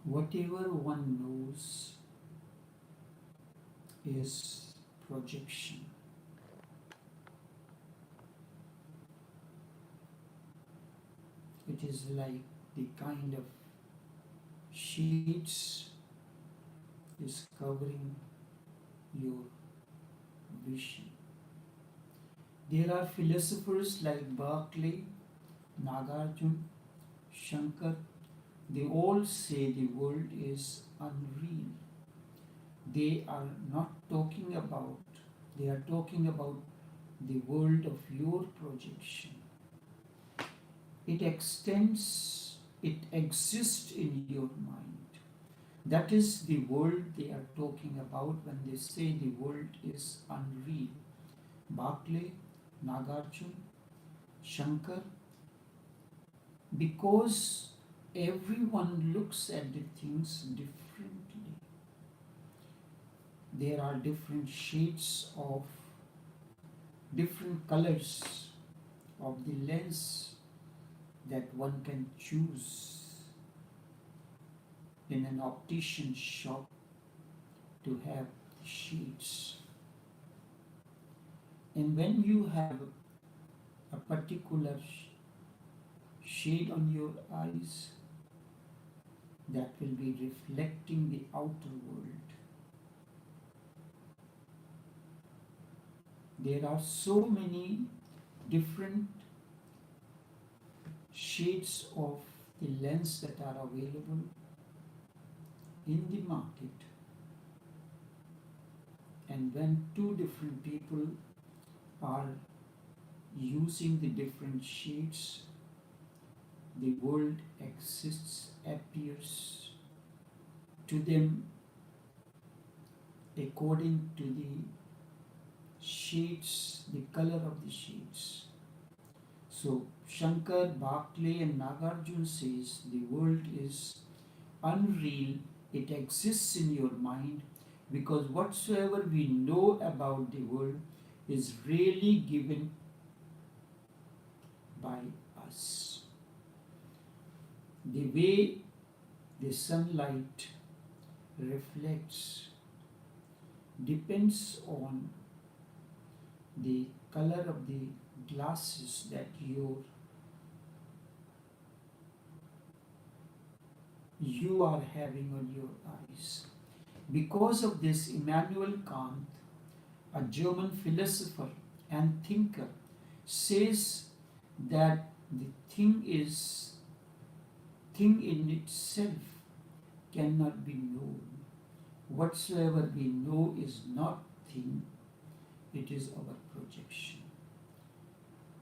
Whatever one knows is projection. It is like the kind of sheets is covering your vision. There are philosophers like Berkeley, Nagarjuna, Shankar. They all say the world is unreal. They are not talking about, they are talking about the world of your projection. It extends, it exists in your mind. That is the world they are talking about when they say the world is unreal. Berkeley, Nagarjuna, Shankar, because everyone looks at the things differently. There are different shades of different colors of the lens that one can choose in an optician shop to have the shades. And when you have a particular shade on your eyes, that will be reflecting the outer world. There are so many different shades of the lens that are available in the market, and when two different people are using the different shades, the world exists, appears to them according to the shades, the color of the shades. So Shankar, Berkeley and Nagarjuna says the world is unreal, it exists in your mind because whatsoever we know about the world is really given by us. The way the sunlight reflects depends on the color of the glasses that you are having on your eyes. Because of this, Immanuel Kant, a German philosopher and thinker, says that the thing in itself cannot be known. Whatsoever we know is not thing, it is our projection.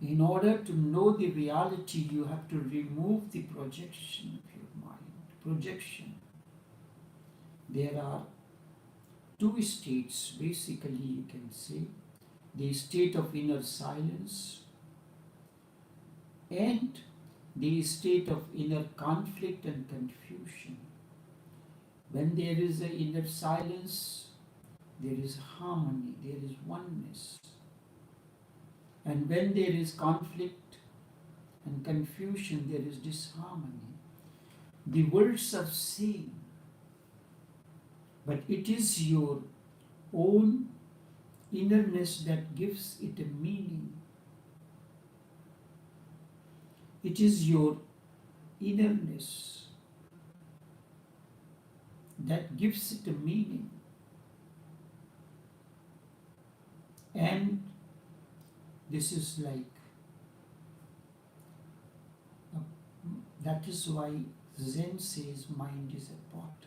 In order to know the reality, you have to remove the projection of your mind. Projection. There are two states, basically, you can say the state of inner silence and the state of inner conflict and confusion. When there is an inner silence, there is harmony, there is oneness. And when there is conflict and confusion, there is disharmony. The words are same, but it is your own innerness that gives it a meaning. It is your innerness that gives it a meaning. And this is like, that is why Zen says mind is a pot.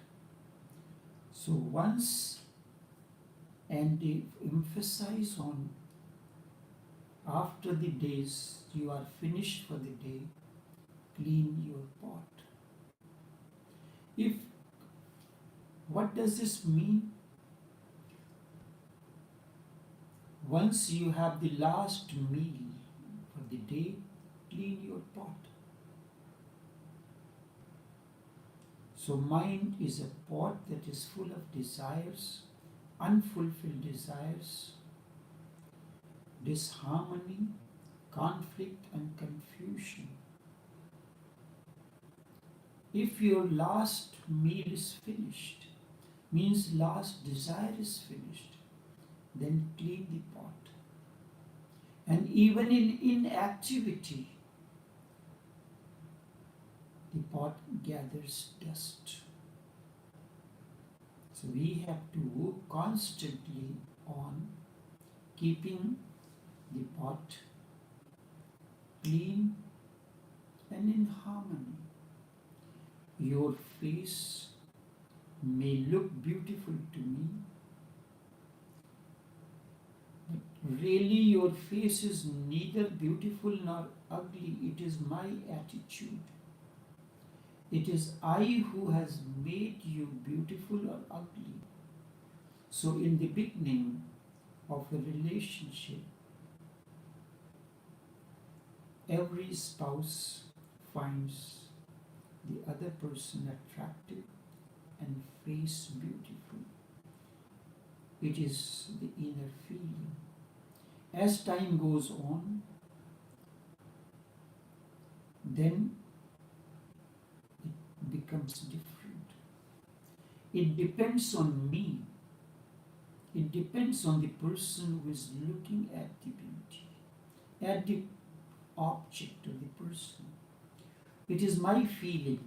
So once, and they emphasize on after the days you are finished for the day, clean your pot. What does this mean? Once you have the last meal for the day, clean your pot. So mind is a pot that is full of desires, unfulfilled desires, disharmony, conflict and confusion. If your last meal is finished, means last desire is finished, then clean the pot. And even in inactivity, the pot gathers dust. So we have to work constantly on keeping the pot clean and in harmony. Your face may look beautiful to me, but really your face is neither beautiful nor ugly. It is my attitude. It is I who has made you beautiful or ugly. So in the beginning of a relationship, every spouse finds the other person attractive and face beautiful. It is the inner feeling. As time goes on, then it becomes different. It depends on me. It depends on the person who is looking at the beauty, at the object of the person. It is my feeling.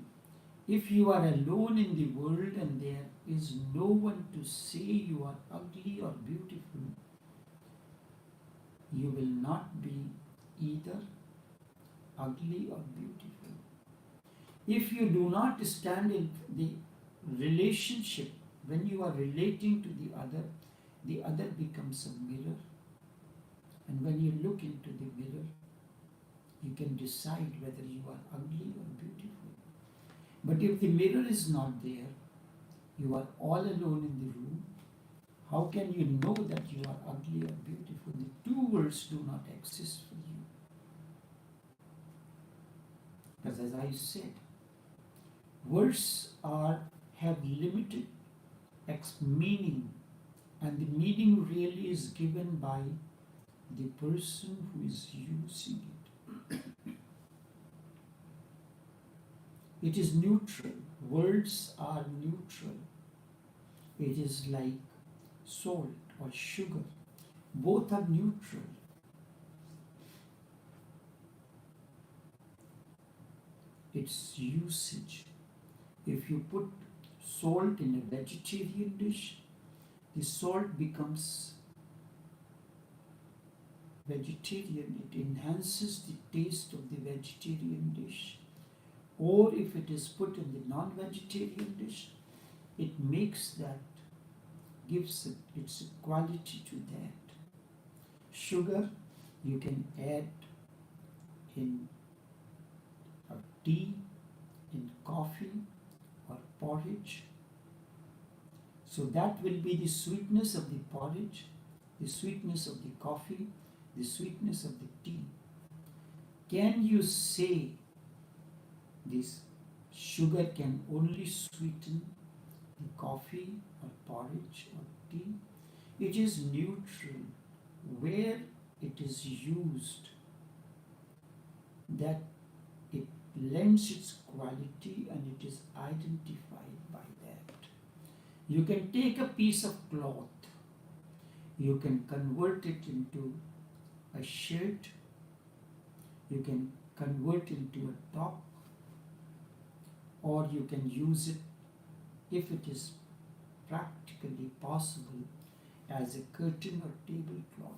If you are alone in the world and there is no one to say you are ugly or beautiful, you will not be either ugly or beautiful. If you do not stand in the relationship, when you are relating to the other becomes a mirror. And when you look into the mirror, you can decide whether you are ugly or beautiful. But if the mirror is not there, you are all alone in the room, how can you know that you are ugly or beautiful? The two worlds do not exist for you. Because as I said, words have limited meaning, and the meaning really is given by the person who is using it. It is neutral. Words are neutral. It is like salt or sugar. Both are neutral. It's usage. If you put salt in a vegetarian dish, the salt becomes vegetarian. It enhances the taste of the vegetarian dish. Or if it is put in the non-vegetarian dish, it makes that, gives its quality to that. Sugar you can add in a tea, in coffee or porridge. So that will be the sweetness of the porridge, the sweetness of the coffee, the sweetness of the tea. Can you say this sugar can only sweeten the coffee or porridge or tea? It is neutral. Where it is used, that it lends its quality and it is identified by that. You can take a piece of cloth, you can convert it into a shirt, you can convert it into a top, or you can use it, if it is practically possible, as a curtain or tablecloth.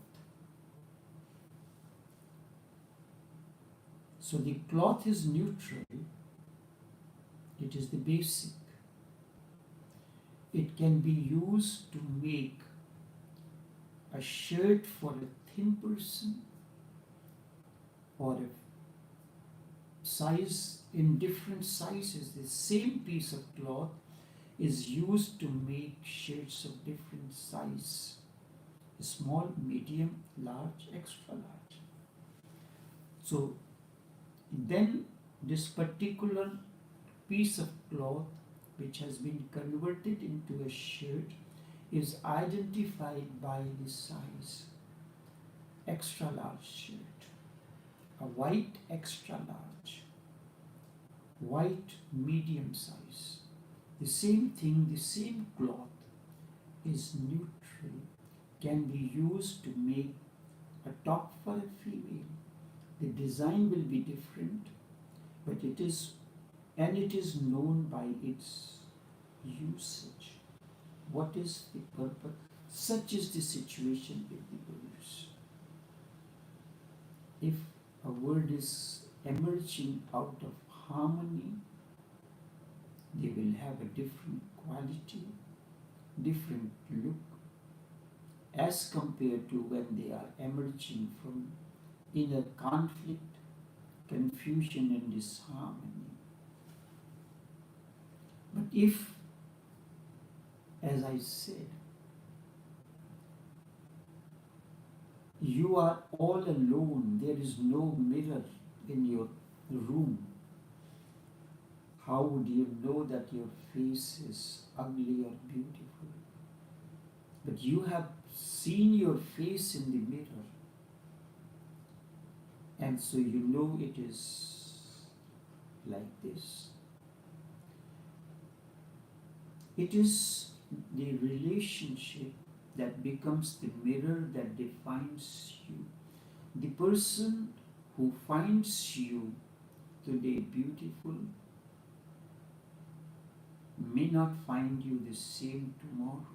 So the cloth is neutral, it is the basic. It can be used to make a shirt for a thin person, or a size in different sizes. The same piece of cloth is used to make shirts of different size: small, medium, large, extra large. So then this particular piece of cloth which has been converted into a shirt is identified by the size: extra large shirt, a white extra large, white medium size, The same thing, the same cloth is neutral, can be used to make a top for a female. The design will be different, but it is known by its usage. What is the purpose? Such is the situation with the Gurus. If a word is emerging out of harmony, they will have a different quality, different look, as compared to when they are emerging from inner conflict, confusion, and disharmony. But if, as I said, you are all alone, there is no mirror in your room, how would you know that your face is ugly or beautiful? But you have seen your face in the mirror, and so you know it is like this. It is the relationship that becomes the mirror that defines you. The person who finds you today beautiful may not find you the same tomorrow.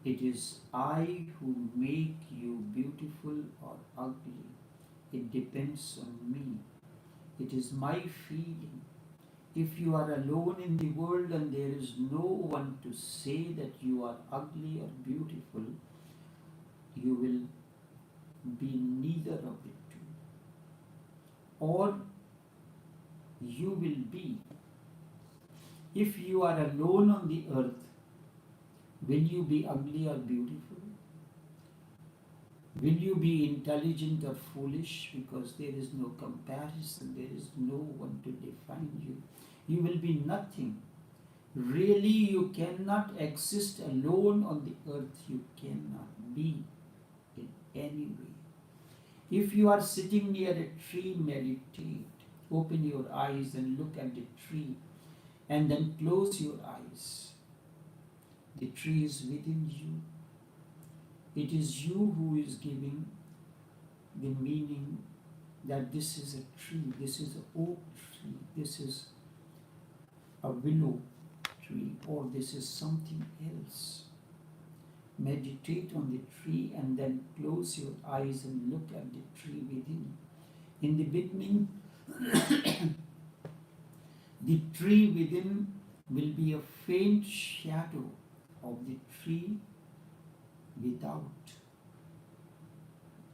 It is I who make you beautiful or ugly. It depends on me. It is my feeling. If you are alone in the world and there is no one to say that you are ugly or beautiful, you will be neither of the two. Or you will be. If you are alone on the earth, will you be ugly or beautiful? Will you be intelligent or foolish? Because there is no comparison, there is no one to define you. You will be nothing. Really, you cannot exist alone on the earth. You cannot be in any way. If you are sitting near a tree, meditate. Open your eyes and look at the tree, and then close your eyes. The tree is within you. It is you who is giving the meaning that this is a tree, this is an oak tree, this is a willow tree, or this is something else. Meditate on the tree and then close your eyes and look at the tree within. In the beginning, the tree within will be a faint shadow of the tree without,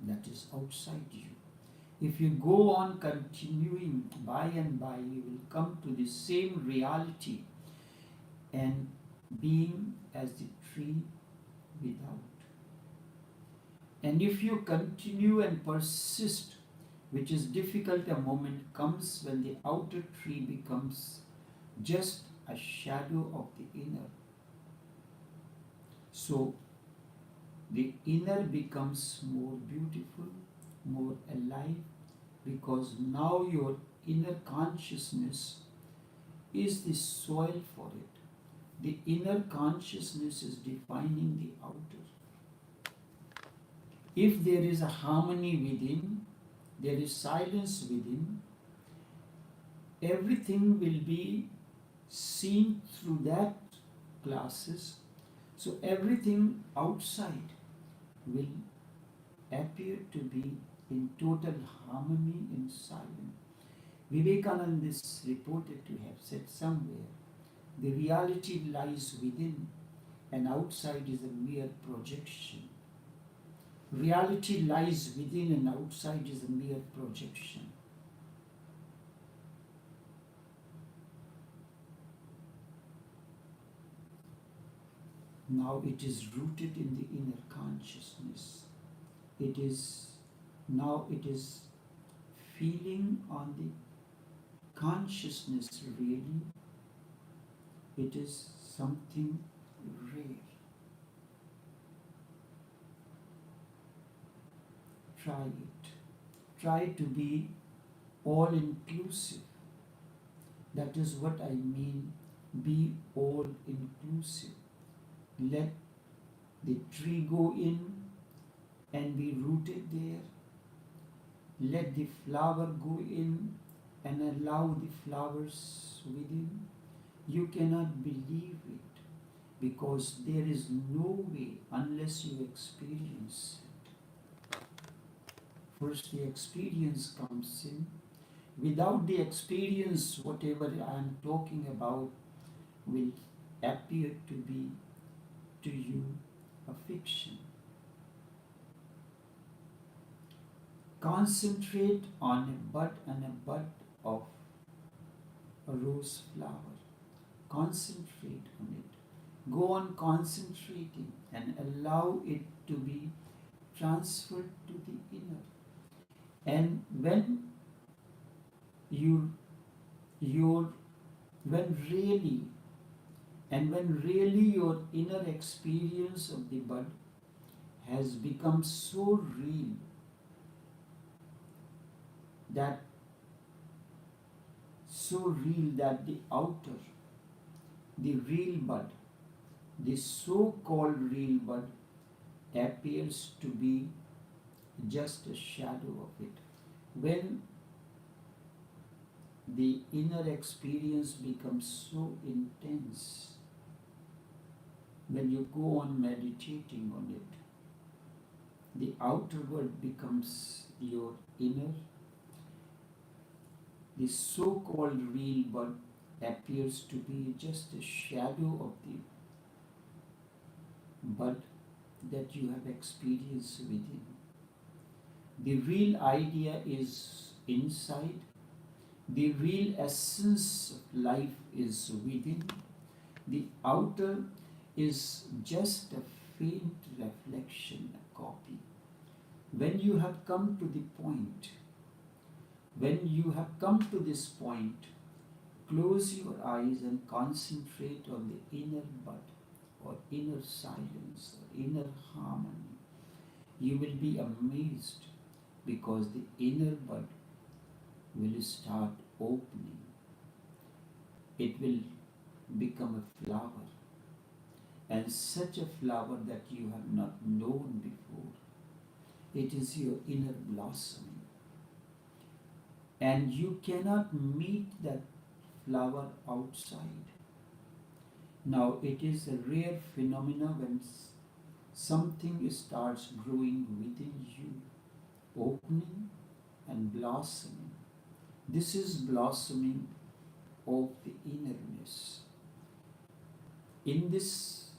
that is outside you. If you go on continuing, by and by you will come to the same reality and being as the tree without. And if you continue and persist, which is difficult, a moment comes when the outer tree becomes just a shadow of the inner. So the inner becomes more beautiful, more alive, because now your inner consciousness is the soil for it. The inner consciousness is defining the outer. If there is a harmony within, there is silence within, everything will be seen through that glasses. So everything outside will appear to be in total harmony and silence. Vivekananda is reported to have said somewhere, the reality lies within and outside is a mere projection. Reality lies within and outside is a mere projection. Now it is rooted in the inner consciousness. It is feeling on the consciousness really. It is something rare. Try it. Try to be all inclusive. That is what I mean. Be all inclusive. Let the tree go in and be rooted there. Let the flower go in and allow the flowers within. You cannot believe it because there is no way unless you experience it. First, the experience comes in. Without the experience, whatever I am talking about will appear to be to you a fiction. Concentrate on a bud and a bud of a rose flower. Concentrate on it. Go on concentrating and allow it to be transferred to the inner. And you your when really your inner experience of the bud has become so real that the outer, the real bud, the so-called real bud appears to be just a shadow of it. When the inner experience becomes so intense, when you go on meditating on it, the outer world becomes your inner. The so-called real bud appears to be just a shadow of the bud that you have experienced within. The real idea is inside. The real essence of life is within. The outer is just a faint reflection, a copy. When you have come to this point, close your eyes and concentrate on the inner bud or inner silence or inner harmony. You will be amazed because the inner bud will start opening. It will become a flower, and such a flower that you have not known before. It is your inner blossoming. And you cannot meet that flower outside. Now, it is a rare phenomenon when something starts growing within you, opening and blossoming. This is blossoming of the innerness. In this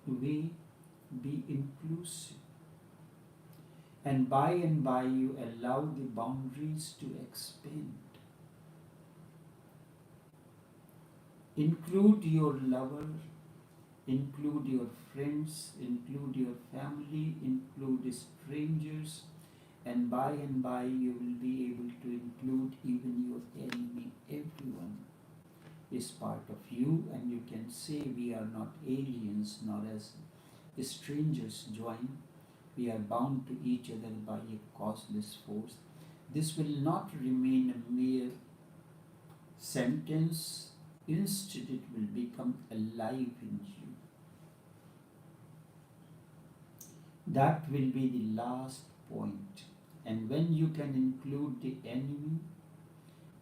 way, be inclusive. And by you allow the boundaries to expand. Include your lover, include your friends, include your family, include strangers, and by you will be able to include even your enemy. Everyone is part of you, and you can say we are not aliens nor as strangers joined. We are bound to each other by a causeless force. This will not remain a mere sentence. Instead, it will become alive in you. That will be the last point. And when you can include the enemy,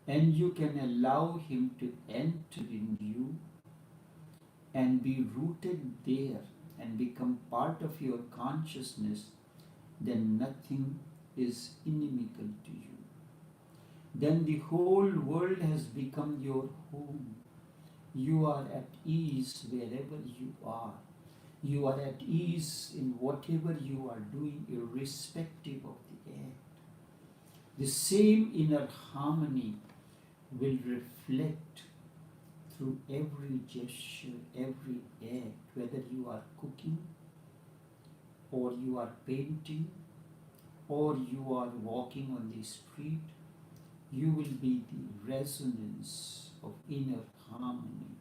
and you can allow him to enter in you and be rooted there and become part of your consciousness, then nothing is inimical to you. Then the whole world has become your home. You are at ease wherever you are. You are at ease in whatever you are doing, irrespective of the act. The same inner harmony will reflect through every gesture, every act, whether you are cooking, or you are painting, or you are walking on the street. You will be the resonance of inner harmony.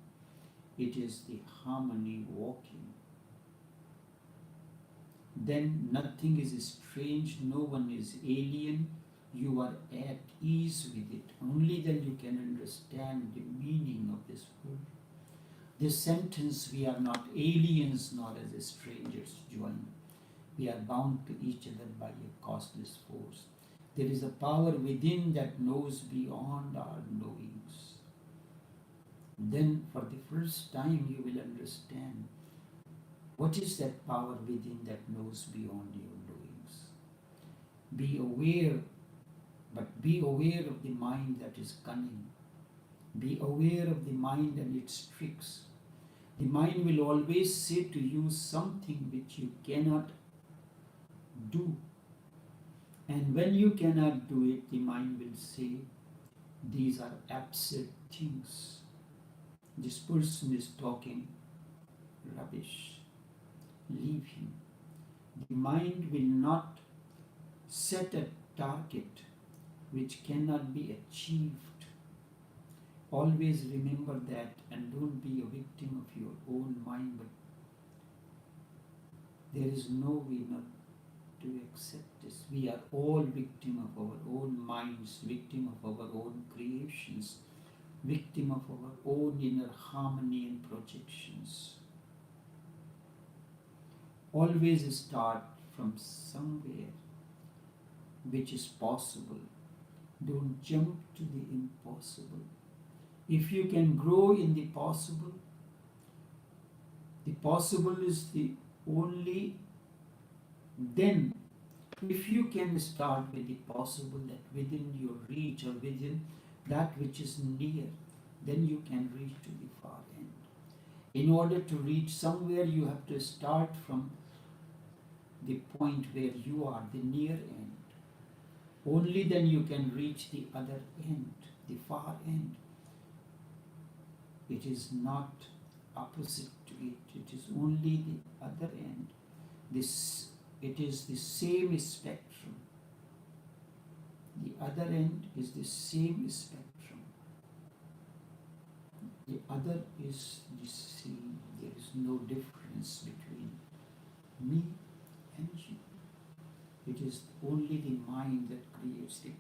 It is the harmony walking. Then nothing is strange, no one is alien. You are at ease with it. Only then you can understand the this world. This sentence, we are not aliens nor as strangers joined. We are bound to each other by a causeless force. There is a power within that knows beyond our knowings. Then, for the first time, you will understand what is that power within that knows beyond your knowings. Be aware, but be aware of the mind that is cunning. Be aware of the mind and its tricks. The mind will always say to you something which you cannot do. And when you cannot do it, the mind will say, these are absurd things. This person is talking rubbish. Leave him. The mind will not set a target which cannot be achieved. Always remember that and don't be a victim of your own mind, but there is no way not to accept this. We are all victim of our own minds, victim of our own creations, victim of our own inner harmony and projections. Always start from somewhere which is possible. Don't jump to the impossible. If you can grow in the possible is the only, then if you can start with the possible that within your reach or within that which is near, then you can reach to the far end. In order to reach somewhere, you have to start from the point where you are, the near end. Only then you can reach the other end, the far end. It is not opposite to it, it is only the other end. It is the same spectrum. The other end is the same spectrum. The other is the same. There is no difference between me and you. It is only the mind that creates the